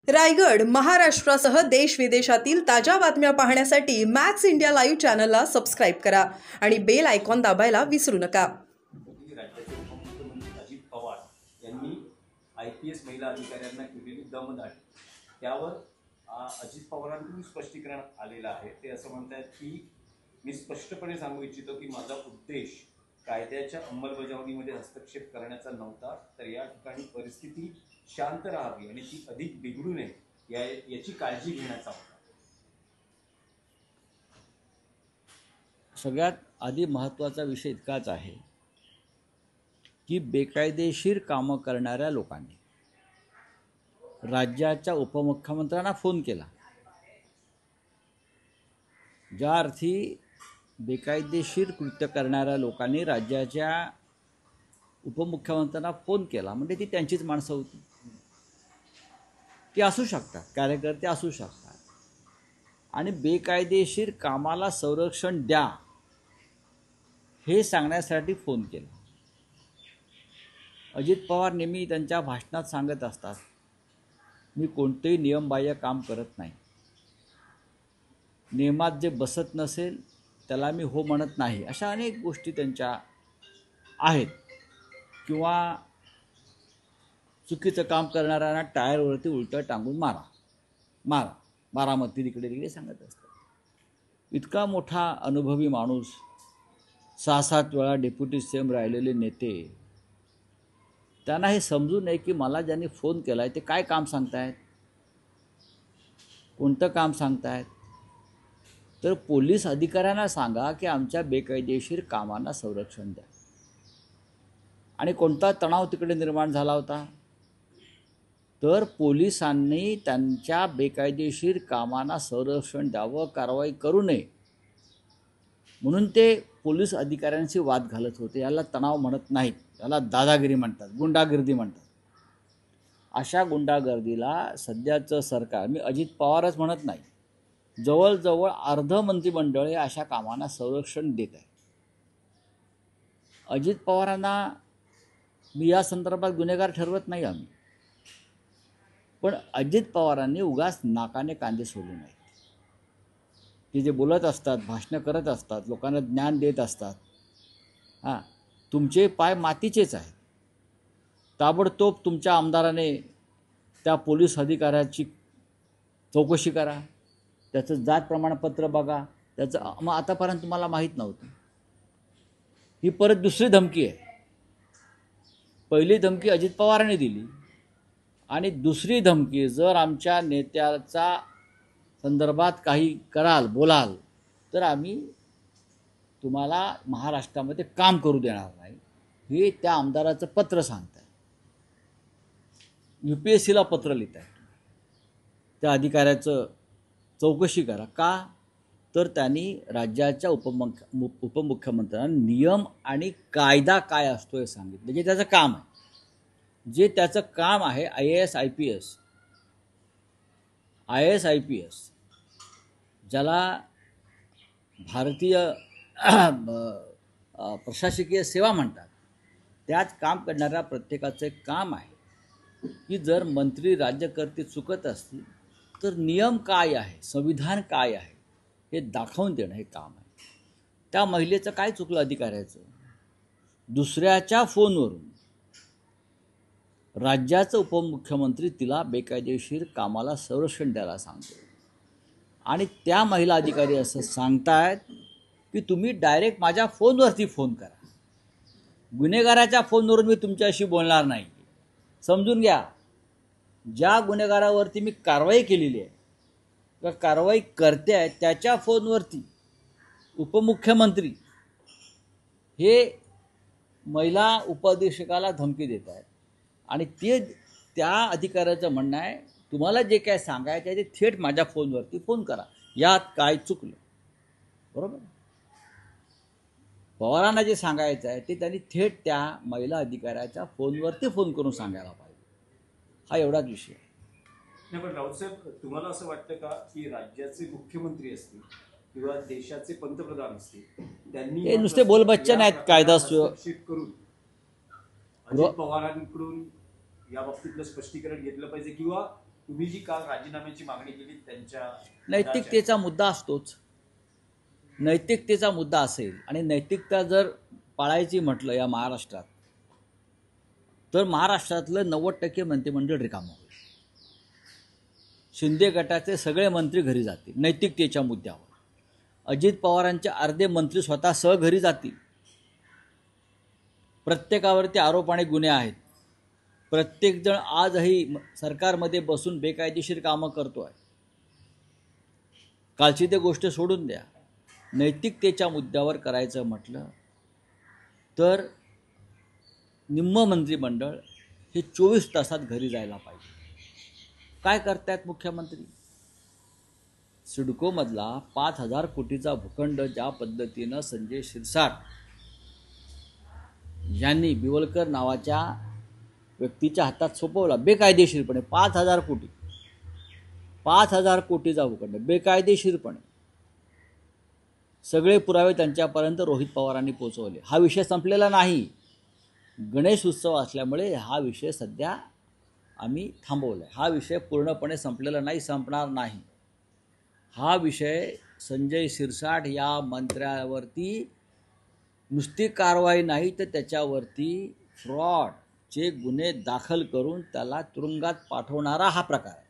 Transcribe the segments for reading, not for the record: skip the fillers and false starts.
रायगड महाराष्ट्रासह देश विदेशातील ताज्या बातम्या पाहण्यासाठी मॅक्स इंडिया लाईव्ह चॅनलला सबस्क्राइब करा आणि बेल आयकॉन दाबायला विसरू नका। राज्याचे उपमुख्यमंत्री अजित पवार यांनी IPS महिला अधिकाऱ्यांना केलेली दमदाटी त्यावर अजित पवारांकडून स्पष्टीकरण आलेलं आहे। ते असं म्हणतात की मी स्पष्टपणे सांगू इच्छितो की माझा उद्देश कायद्याच्या अंमलबजावणीमध्ये हस्तक्षेप करण्याचा नव्हता, तर या ठिकाणी परिस्थिती शांत राहावी आणि ती अधिक बिघडू नये याची काळजी घेण्याचा होता। सगळ्यात आधी महत्त्वाचा विषय इतकाच आहे की बेकायदेशीर कामं करणाऱ्या लोकांनी राज्याच्या उपमुख्यमंत्र्यांना फोन केला। ज्या अर्थी बेकायदेशीर कृत्य करणाऱ्या लोकांनी राज्याच्या उपमुख्यमंत्र्यांना फोन केला म्हणजे ती त्यांचीच माणसं होती। ती असू शकतात, कार्यकर्ते असू शकतात, आणि बेकायदेशीर कामाला संरक्षण द्या हे सांगण्यासाठी फोन केला। अजित पवार नेहमी त्यांच्या भाषणात सांगत असतात, मी कोणतेही नियमबाह्य काम करत नाही, नियमात जे बसत नसेल त्याला मी हो म्हणत नाही, अशा अनेक गोष्टी त्यांच्या आहेत। किंवा चुकीचं काम करणाऱ्यांना टायरवरती उलटं टांगून मारा बारामती तिकडे सांगत असतात। इतका मोठा अनुभवी माणूस, 6-7 वेळा डेप्युटी सीएम राहिलेले नेते, त्यांना हे समजू नये की मला ज्यांनी फोन केला आहे ते काय काम सांगतायत, कोणतं काम सांगतायत। तर पोलीस अधिकाऱ्यांना सांगा की आमच्या बेकायदेशीर कामांना संरक्षण द्या। आणि कोणता तणाव तिकडे निर्माण झाला होता, तर पोलिसांनी त्यांच्या बेकायदेशीर कामांना संरक्षण द्यावं, कारवाई करू नये म्हणून ते पोलीस अधिकाऱ्यांशी वाद घालत होते। याला तणाव म्हणत नाहीत, याला दादागिरी म्हणतात, गुंडागिरी म्हणतात। अशा गुंडागर्दीला सध्याचं सरकार, मी अजित पवारच म्हणत नाही, जवळजवळ अर्ध मंत्रिमंडळ हे अशा कामांना संरक्षण देत आहे। अजित पवारांना मी या संदर्भात गुन्हेगार ठरवत नाही आम्ही, पण अजित पवारांनी उगाच नाकाने कांदे सोडू नयेत। ते जे बोलत असतात, भाषणं करत असतात, लोकांना ज्ञान देत असतात, तुमचे पाय मातीचेच आहेत। ताबडतोब तुमच्या आमदाराने त्या पोलीस अधिकाऱ्याची चौकशी करा, त्याचं जात प्रमाणपत्र बघा, त्याचं मग आतापर्यंत तुम्हाला माहीत नव्हतं। ही परत दुसरी धमकी आहे। पहिली धमकी अजित पवारांनी दिली आणि दुसरी धमकी, जर आमच्या नेत्याचा संदर्भात काही कराल, बोलाल, तर आम्ही तुम्हाला महाराष्ट्रामध्ये काम करू देणार नाही, हे त्या आमदाराचं पत्र सांगत आहे। UPSCला पत्र लिहित आहे, त्या अधिकाऱ्याचं चौकशी करा। का तर त्यांनी राज्याच्या उपमुख्यमंत्र्यांना नियम आणि कायदा काय असतो हे सांगितलं, जे त्याचं काम आहे। जे त्याचं काम आहे IAS IPS, ज्याला भारतीय प्रशासकीय सेवा म्हणतात, त्यात काम करणाऱ्या प्रत्येकाचं एक काम आहे की जर मंत्री राज्यकर्ते चुकत असतील तर नियम काय आहे, संविधान काय आहे हे दाखवून देणं हे काम आहे। त्या महिलेचं काय चुकलं अधिकाऱ्याचं, दुसऱ्याच्या फोनवरून राज्याचं उपमुख्यमंत्री तिला बेकायदेशीर कामाला संरक्षण द्यायला सांगतो आणि त्या महिला अधिकारी असं सांगतायत की तुम्ही डायरेक्ट माझ्या फोनवरती फोन करा, गुन्हेगाराच्या फोनवरून मी तुमच्याशी बोलणार नाही। समजून घ्या, ज्या गुन्हेगारावरती मी कारवाई केलेली आहे किंवा कारवाई करते आहे त्याच्या फोनवरती उपमुख्यमंत्री हे महिला उपअधीक्षकाला धमकी देत आहेत आणि त्या अधिकाऱ्याचं म्हणणं आहे तुम्हाला जे काय सांगायचं आहे ते थेट माझ्या फोनवरती फोन करा, यात काय चुकलं, बरोबर। पवारांना जे सांगायचं आहे ते त्यांनी थेट त्या महिला अधिकाऱ्याच्या फोनवरती फोन करून सांगायला पाहिजे, हा एवढाच विषय आहे। नाही, पण राऊतसाहेब, तुम्हाला असं वाटतं का की राज्याचे मुख्यमंत्री असतील किंवा देशाचे पंतप्रधान असतील, त्यांनी हे नुसते बोलबच्चन आहेत, कायदा करून अजित पवारांकडून या बाबतीतलं स्पष्टीकरण घेतलं पाहिजे किंवा तुम्ही जी काल राजीनाम्याची मागणी केली त्यांच्या नैतिकतेचा मुद्दा असतोच. नैतिकतेचा मुद्दा असेल आणि नैतिकता जर पाळायची म्हटलं या महाराष्ट्रात, तर महाराष्ट्रातलं 90% मंत्रिमंडळ रिकामं होईल. शिंदे गटाचे सगळे मंत्री घरी जातील नैतिकतेच्या मुद्द्यावर. अजित पवारांचे अर्धे मंत्री स्वतः सह घरी जातील. प्रत्येकावरती आरोप आणि गुन्हे आहेत. प्रत्येकजण आजही सरकारमध्ये बसून बेकायदेशीर कामं करतोय. कालची ते गोष्ट सोडून द्या. नैतिकतेच्या मुद्द्यावर करायचं म्हटलं तर निम्म मंत्रिमंडळ हे 24 तासात घरी जायला पाहिजे. काय करतायत मुख्यमंत्री? सिडकोमधला 5,000 कोटीचा भूखंड ज्या पद्धतीनं संजय शिरसाट यांनी बिवलकर नावाच्या व्यक्तीच्या हातात सोपवला बेकायदेशीरपणे, 5,000 कोटी, 5,000 कोटीचा भूखंड बेकायदेशीरपणे, सगळे पुरावे त्यांच्यापर्यंत रोहित पवारांनी पोचवले. हा विषय संपलेला नाही. गणेश उत्सव असल्यामुळे हा विषय सध्या आम्ही थांबवला आहे. हा विषय पूर्णपणे संपलेला नाही, संपणार नाही. हा विषय संजय शिरसाट या मंत्र्यावरती नुसती कारवाई नाही तर त्याच्यावरती फ्रॉडचे गुन्हे दाखल करून त्याला तुरुंगात पाठवणारा हा प्रकार आहे.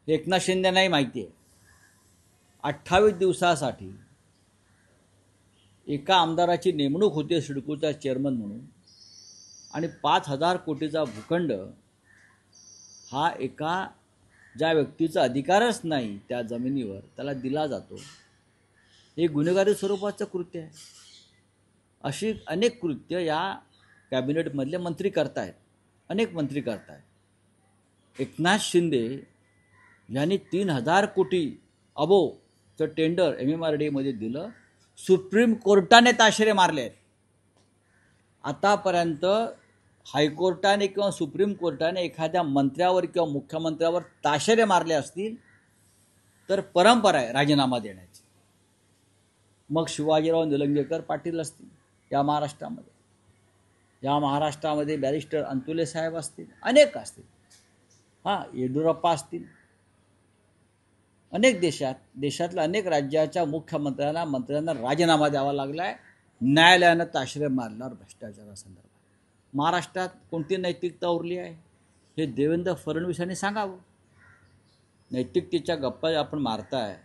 एकनाथ शिंदे नाही माहिती आहे. 28 दिवसासाठी एका आमदाराची नेमणूक होते सिडकोचा चेअरमन म्हणून, आणि 5,000 कोटीचा भूखंड हा एका ज्या व्यक्तीचा अधिकारच नाही त्या जमिनीवर त्याला दिला जातो. हे गुन्हेगारी स्वरूपाचं कृत्य आहे. अशी अनेक कृत्य या कॅबिनेटमधले मंत्री करतायत, अनेक मंत्री करतायत. एकनाथ शिंदे यांनी 3,000 कोटी अबोचं टेंडर MMRDAमध्ये दिलं. सुप्रीम कोर्टाने ताशेरे मारले आहेत. आतापर्यंत हायकोर्टाने किंवा सुप्रीम कोर्टाने एखाद्या मंत्र्यावर किंवा मुख्यमंत्र्यावर ताशेरे मारले असतील तर परंपरा आहे राजीनामा देण्याची. मग शिवाजीराव निलंगेकर पाटील असतील या महाराष्ट्रामध्ये, या महाराष्ट्रामध्ये बॅरिस्टर अंतुले साहेब असतील, अनेक असतील, येडियुरप्पा असतील. अनेक देशातल्या अनेक राज्याच्या मंत्र्यांना राजीनामा द्यावा लागला आहे न्यायालयानं ताशेरे मारल्यावर भ्रष्टाचारासंदर्भात. महाराष्ट्रात कोणती नैतिकता उरली आहे हे देवेंद्र फडणवीसांनी सांगावं. नैतिकतेच्या गप्पा आपण मारताय,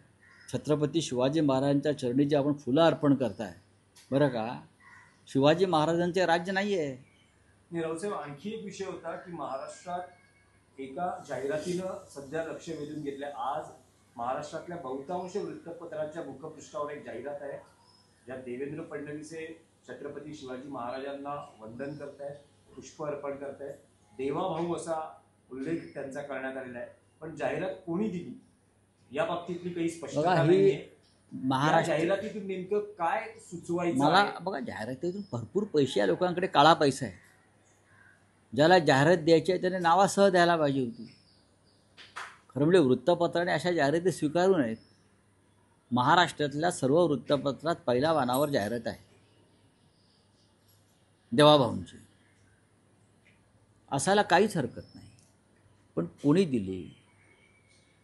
छत्रपती शिवाजी महाराजांच्या चरणी जे आपण फुलं अर्पण करताय, बरं का, शिवाजी महाराजांचे राज्य नाही आहे. रावसाहेब, आणखी एक विषय होता की महाराष्ट्रात एका जाहिरातीनं सध्या लक्ष वेधून घेतलं. आज महाराष्ट्रातल्या बहुतांश वृत्तपत्रांच्या मुखपृष्ठावर एक जाहिरात आहे ज्यात देवेंद्र फडणवीस हे छत्रपती शिवाजी महाराजांना वंदन करतायत, पुष्प अर्पण करतायत, देवाभाऊ असा उल्लेख त्यांचा करण्यात आलेला आहे. पण जाहिरात कोणी दिली या बाबतीतली काही स्पष्टता नाहीये. महाराष्ट्र जाहिरातीतून नेमकं काय सुचवायचं? मला बघा, जाहिरातीतून भरपूर पैसे या लोकांकडे, काळा पैसा आहे. ज्याला जाहिरात द्यायची आहे त्याने नावासह द्यायला पाहिजे होती. खरं म्हणजे वृत्तपत्राने अशा जाहिराती स्वीकारू नयेत. महाराष्ट्रातल्या सर्व वृत्तपत्रात पहिल्या पानावर जाहिरात आहे देवाभाऊंची. असायला काहीच हरकत नाही. पण कोणी दिली,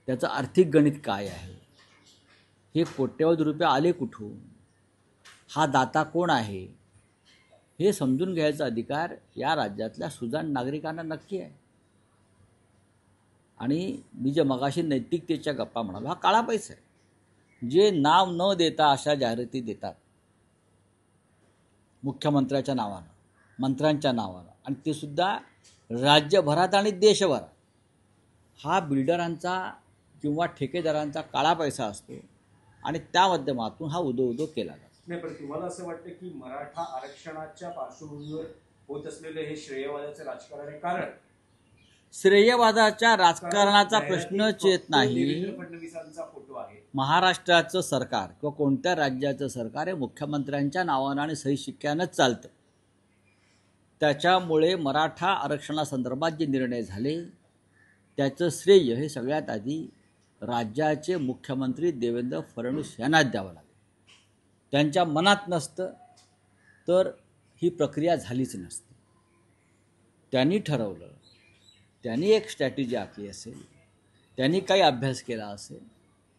त्याचं आर्थिक गणित काय आहे, हे कोट्यवधी रुपये आले कुठून, हा दाता कोण आहे, हे समजून घ्यायचा अधिकार या राज्यातल्या सुजाण नागरिकांना नक्की आहे. आणि मी जे मगाशी नैतिकतेच्या गप्पा म्हणालो, हा काळा पैसा आहे. जे नाव न देता अशा जाहिराती देतात मुख्यमंत्र्याच्या नावानं, मंत्र्यांच्या नावानं, आणि ते सुद्धा राज्यभरात आणि देशभरात, हा बिल्डरांचा किंवा ठेकेदारांचा काळा पैसा असतो आणि त्या माध्यमातून हा उदो केला जातो. नाही, पण तुम्हाला असं वाटतं की मराठा आरक्षणाच्या पार्श्वभूमीवर होत असलेले हे श्रेयवादाचं राजकारण आहे? कारण श्रेयवादाच्या राजकारणाचा प्रश्नच येत नाही. फडणवीसांचा फोटो आहे. महाराष्ट्राचं सरकार किंवा कोणत्या राज्याचं सरकार हे मुख्यमंत्र्यांच्या नावानं आणि सही शिक्क्यानंच चालतं. त्याच्यामुळे मराठा आरक्षणासंदर्भात जे निर्णय झाले त्याचं श्रेय हे सगळ्यात आधी राज्याचे मुख्यमंत्री देवेंद्र फडणवीस यांनाच द्यावं लागेल. त्यांच्या मनात नसतं तर ही प्रक्रिया झालीच नसती. त्यांनी ठरवलं, त्यांनी एक स्ट्रॅटेजी आखली असेल, त्यांनी काही अभ्यास केला असेल,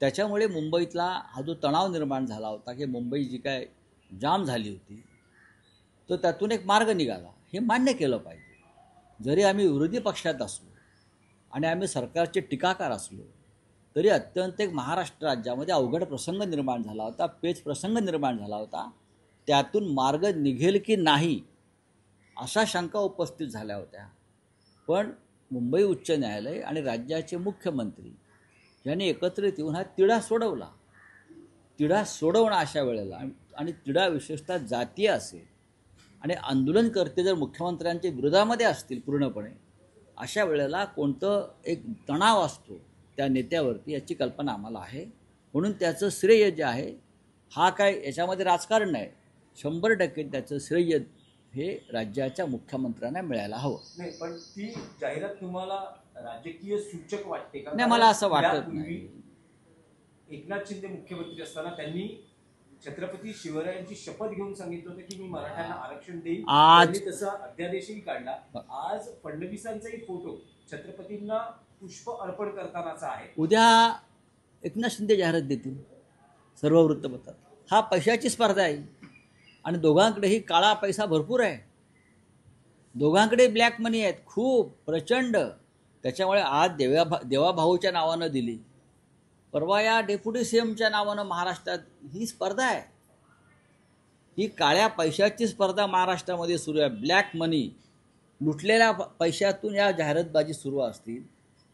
त्याच्यामुळे मुंबईतला हा जो तणाव निर्माण झाला होता की मुंबई जी काय जाम झाली होती, तो त्यातून एक मार्ग निघाला, हे मान्य केलं पाहिजे. जरी आम्ही विरोधी पक्षात असलो आणि आम्ही सरकारचे टीकाकार असलो तरी अत्यंत एक महाराष्ट्र राज्यामध्ये अवघड प्रसंग निर्माण झाला होता, पेच प्रसंग निर्माण झाला होता. त्यातून मार्ग निघेल की नाही अशा शंका उपस्थित झाल्या होत्या. पण मुंबई उच्च न्यायालय आणि राज्याचे मुख्यमंत्री यांनी एकत्रित येऊन हा तिढा सोडवला. तिढा सोडवणं अशा वेळेला, आणि तिढा विशेषतः जातीय असेल आणि आंदोलनकर्ते जर मुख्यमंत्र्यांच्या विरोधामध्ये असतील पूर्णपणे, अशा वेळेला कोणतं एक तणाव असतो त्या नेत्यावरती याची कल्पना आम्हाला आहे. म्हणून त्याचं श्रेय जे आहे, हा काय याच्यामध्ये राजकारण नाही, 100% त्याचं श्रेय हे राज्याच्या मुख्यमंत्र्यांना मिळायला हवं. नाही, पण ती जाहिरात तुम्हाला राजकीय सूचक वाटते का? नाही, मला असं वाटत यापूर्वी नाही. एकनाथ शिंदे मुख्यमंत्री असताना त्यांनी छत्रपती शिवरायांची शपथ घेऊन सांगितलं होतं की मी मराठ्यांना आरक्षण देईन. त्यांनी तसा अध्यादेशही काढला. आज फडणवीसांचाही फोटो छत्रपतींना पुष्प अर्पण करतानाचा आहे. उद्या एकनाथ शिंदे जाहिरात देतील सर्व वृत्तपत्रात. हा पैशाची स्पर्धा आहे आणि दोघांकडेही काळा पैसा भरपूर आहे, दोघांकडे ब्लॅक मनी आहेत खूप प्रचंड. त्याच्यामुळे आज देवाभाऊच्या नावानं दिली, परवा या डेप्युटी सीएमच्या नावानं महाराष्ट्रात ही स्पर्धा आहे. ही काळ्या पैशाची स्पर्धा महाराष्ट्रामध्ये सुरू आहे. ब्लॅक मनी, लुटलेल्या पैशातून या जाहिरातबाजी सुरू असतील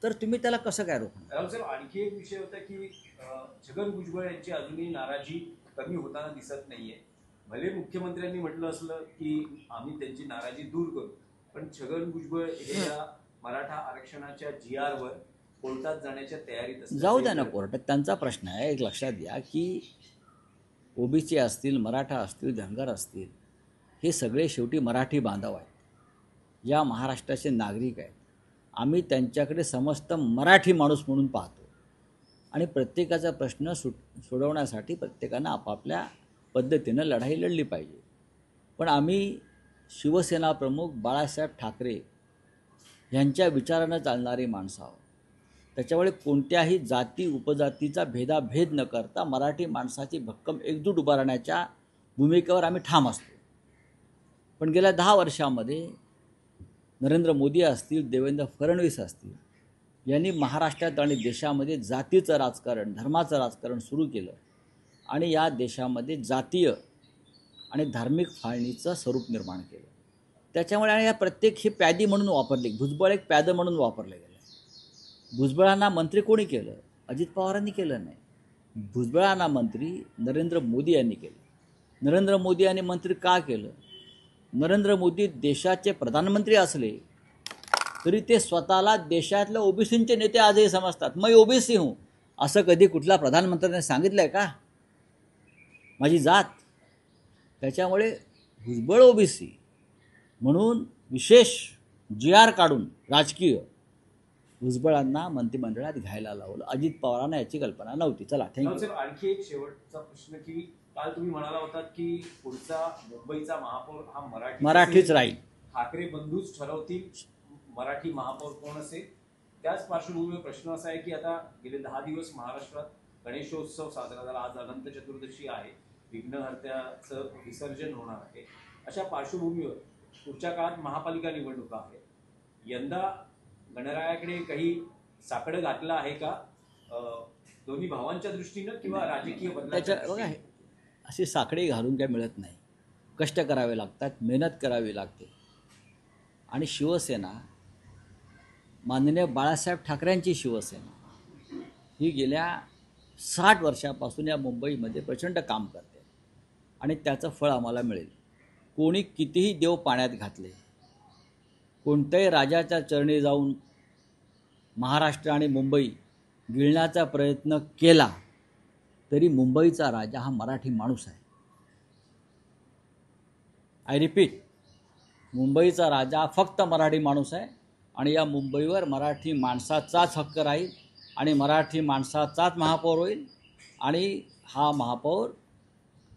तर तुम्ही त्याला कसं काय रोखणार? राव साहेब, आणखी एक विषय होता की छगन भुजबळ यांची अजूनही नाराजी कमी होताना दिसत नाहीये. भले मुख्यमंत्र्यांनी म्हटलं असलं की आम्ही त्यांची नाराजी दूर करू, पण छगन भुजबळ हे या मराठा आरक्षणाच्या GR वर कोर्टात जाण्याच्या तयारीत असतात. जाऊ द्या ना कोर्टात, त्यांचा प्रश्न आहे. एक लक्षात घ्या की OBC असतील, मराठा असतील, धनगर असतील, हे सगळे शेवटी मराठी बांधव आहेत, या महाराष्ट्राचे नागरिक आहेत. आम्ही त्यांच्याकडे समस्त मराठी माणूस म्हणून पाहतो आणि प्रत्येकाचा प्रश्न सोडवण्यासाठी प्रत्येकानं आपापल्या पद्धतीनं लढाई लढली पाहिजे. पण आम्ही शिवसेना प्रमुख बाळासाहेब ठाकरे यांच्या विचारानं चालणारी माणसं आहोत. त्याच्यामुळे कोणत्याही जाती उपजातीचा भेदाभेद न करता मराठी माणसाची भक्कम एकजूट उभारण्याच्या भूमिकेवर आम्ही ठाम असतो. पण गेल्या 10 वर्षामध्ये नरेंद्र मोदी असतील, देवेंद्र फडणवीस असतील, यांनी महाराष्ट्रात आणि देशामध्ये जातीचं राजकारण, धर्माचं राजकारण सुरू केलं आणि या देशामध्ये जातीय आणि धार्मिक फाळणीचं स्वरूप निर्माण केलं. त्याच्यामुळे आणि या प्रत्येक हे प्यादी म्हणून वापरले, भुजबळ एक प्यादं म्हणून वापरले गेले. भुजबळांना मंत्री कोणी केलं? अजित पवारांनी केलं नाही. भुजबळांना मंत्री नरेंद्र मोदी यांनी केलं. नरेंद्र मोदी यांनी मंत्री का केलं? नरेंद्र मोदी देशाचे प्रधानमंत्री असले तरी ते स्वतःला देशातल्या OBCचे नेते आजही समजतात. मैं OBC हूँ असं कधी कुठल्या प्रधानमंत्र्याने सांगितलं आहे का? माझी जात. त्याच्यामुळे भुजबळ OBC म्हणून विशेष GR काढून राजकीय भुजबळांना मंत्रिमंडळात घ्यायला लावलं. अजित पवारांना याची कल्पना नव्हती. चला, थँक्यू. आणखी एक शेवटचा प्रश्न की काल तुम्ही म्हणाला होतात की पुढचा मुंबईचा महापौर हा मराठीच राहील. ठाकरे बंधूच ठरवतील मराठी महापौर कोण असेल. त्याच पार्श्वभूमीवर प्रश्न असा आहे की आता गेले 10 दिवस महाराष्ट्रात गणेशोत्सव साजरा झाला. आज अनंत चतुर्दशी आहे, विघ्नहर्त्याचं विसर्जन होणार आहे. अशा पार्श्वभूमीवर पुढच्या काळात महापालिका निवडणुका आहेत. यंदा गणरायाकडे काही साकडं घातलं आहे का दोन्ही भावांच्या दृष्टीनं किंवा राजकीय बदलाच्या बघा, अशी साखळी घालून काय मिळत नाही. कष्ट करावे लागतात, मेहनत करावी लागते. आणि शिवसेना, माननीय बाळासाहेब ठाकरेंची शिवसेना ही गेल्या 60 वर्षापासून या मुंबईमध्ये प्रचंड काम करते आणि त्याचं फळ आम्हाला मिळेल. कोणी कितीही देव पाण्यात घातले, कोणत्याही राजाच्या चरणी जाऊन महाराष्ट्र आणि मुंबई गिळण्याचा प्रयत्न केला तरी मुंबईचा राजा हा मराठी माणूस आहे. आय रिपीट, मुंबईचा राजा फक्त मराठी माणूस आहे आणि या मुंबईवर मराठी माणसाचाच हक्क राहील आणि मराठी माणसाचाच महापौर होईल. आणि हा महापौर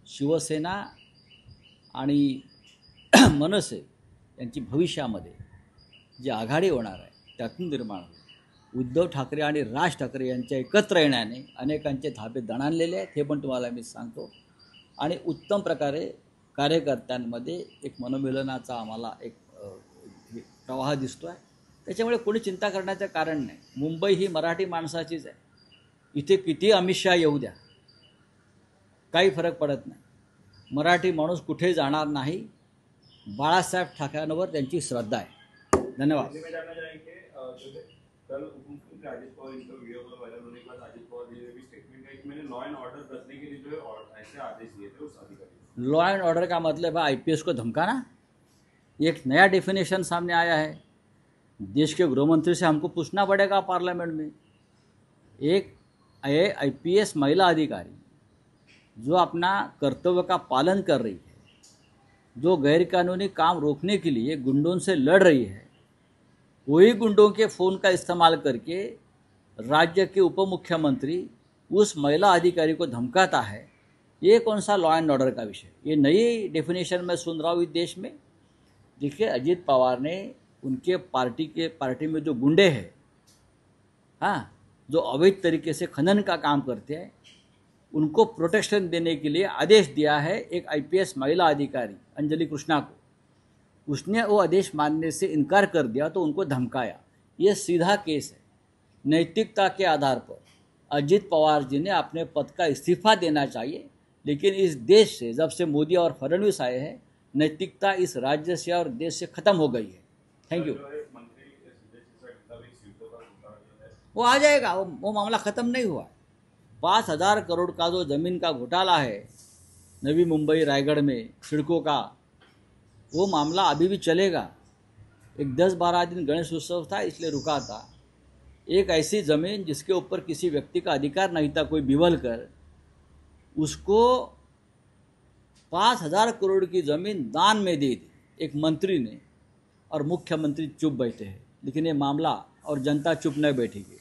शिवसेना आणि मनसे यांची भविष्यामध्ये जी आघाडी होणार आहे त्यातून निर्माण होईल. उद्धव ठाकरे आणि राज ठाकरे यांच्या एकत्र येण्याने अनेकांचे धाबे दणाणलेले आहेत, हे पण तुम्हाला मी सांगतो. आणि उत्तम प्रकारे कार्यकर्त्यांमध्ये एक मनोमिलनाचा आम्हाला एक प्रवाह दिसतो आहे. त्याच्यामुळे कोणी चिंता करण्याचं कारण नाही. मुंबई ही मराठी माणसाचीच आहे. इथे किती अमित शहा येऊ द्या, काही फरक पडत नाही. मराठी माणूस कुठे जाणार नाही. बाळासाहेब ठाकरेंवर त्यांची श्रद्धा आहे. धन्यवाद. कल उप मुख्यमंत्री अजित पवार इनका वीडियो वायरल होने के बाद अजित पवार जी ने भी स्टेटमेंट किया कि मैंने लॉ एंड ऑर्डर रखने के लिए जो है ऐसे आदेश दिए थे उस अधिकारी. लॉ एंड ऑर्डर का मतलब है आईपीएस को धमकाना. एक नया डेफिनेशन सामने आया है. देश के गृहमंत्री से हमको पूछना पड़ेगा पार्लियामेंट में. एक आईपीएस महिला अधिकारी जो अपना कर्तव्य का पालन कर रही है, जो गैरकानूनी काम रोकने के लिए गुंडों से लड़ रही है, वही गुंडों के फ़ोन का इस्तेमाल करके राज्य के उप मुख्यमंत्री उस महिला अधिकारी को धमकाता है. ये कौन सा लॉ एंड ऑर्डर का विषय? ये नई डेफिनेशन मैं सुन रहा हूँ इस देश में. देखिए, अजीत पवार ने उनके पार्टी में जो गुंडे हैं, हाँ, जो अवैध तरीके से खनन का काम करते हैं, उनको प्रोटेक्शन देने के लिए आदेश दिया है एक आईपीएस महिला अधिकारी अंजलि कृष्णा को. उसने वो आदेश मानने से इनकार कर दिया तो उनको धमकाया. ये सीधा केस है. नैतिकता के आधार पर अजित पवार जी ने अपने पद का इस्तीफा देना चाहिए. लेकिन इस देश से जब से मोदी और फडणवीस आए हैं, नैतिकता इस राज्य से और देश से ख़त्म हो गई है. Thank you. वो आ जाएगा, वो मामला ख़त्म नहीं हुआ. 5,000 करोड़ का जो ज़मीन का घोटाला है नवी मुंबई रायगढ़ में सड़कों का, वो मामला अभी भी चलेगा. एक 10-12 दिन गणेश उत्सव था इसलिए रुका था. एक ऐसी ज़मीन जिसके ऊपर किसी व्यक्ति का अधिकार नहीं था, कोई बिवल कर उसको 5,000 करोड़ की ज़मीन दान में दे दी एक मंत्री ने, और मुख्यमंत्री चुप बैठे हैं. लेकिन ये मामला और जनता चुप नहीं बैठेगी.